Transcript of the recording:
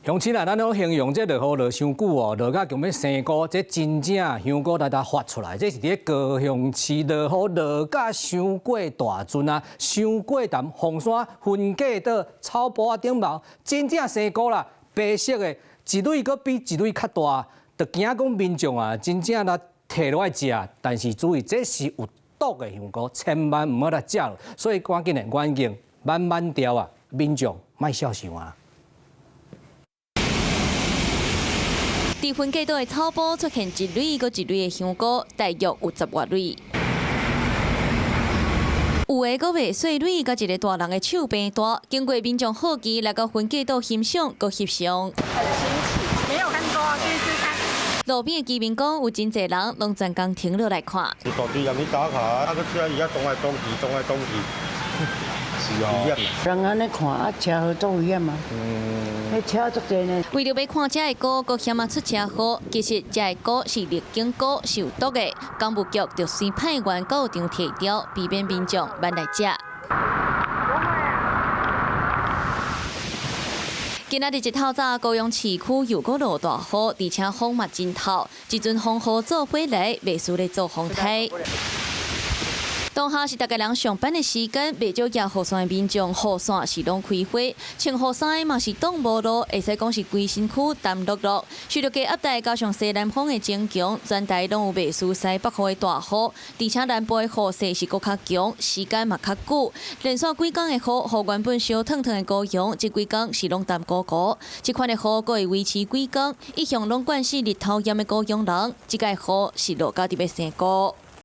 乡亲啊，咱拢形容这落雨落伤久哦，落到强要生菇，这真正香菇大发出来，这是伫高雄市落雨落到伤过大阵啊，伤过淡凤山分界岛草坡顶毛，真正生菇啦，白色的，一蕊阁比一蕊较大，就惊讲民众啊，真正啦摕落来食，但是注意这是有毒的香菇，千万唔好来食了，所以赶紧的远景慢慢调啊，民众莫小想啊。 伫分界岛的草坡出现一蕊搁一蕊的香菇，大约有10多蕊。有的搁卖细蕊，甲一个大人的手边大。经过民众好奇来到分界岛欣赏，搁翕相。很新奇，没有看过，第一次看。路边的居民讲，有真侪人拢专工停落来看。有当地人去打卡，那个车伊遐动来动去，动来动去。是哦。人安尼看啊，车祸都危险嘛。迄车足多呢。为了要看这个菇，搁险啊出车祸。其实这个菇是烈景菇，是有毒的。工务局就先派员到场提调，避免民众慢来食。今仔日一透早，高雄市区又搁落大雨，而且风嘛真透，一阵风雨做火来，袂输咧做风台。 当下是大家人上班的时间，袂少夜雨伞的民众，雨伞是拢开花，穿雨伞的嘛是挡无路，会使讲是规身躯澹漉漉。随着低压带加上西南风的增强，全台拢有袂输西北雨的大雨，而且南部的雨势是搁较强，时间嘛较久。连续几天的雨，予原本烧烫烫的高雄，这几天是拢淡糊糊。这款的雨搁会维持几天，一向拢惯是日头炎的高雄人，这个雨是落到伫要生菇。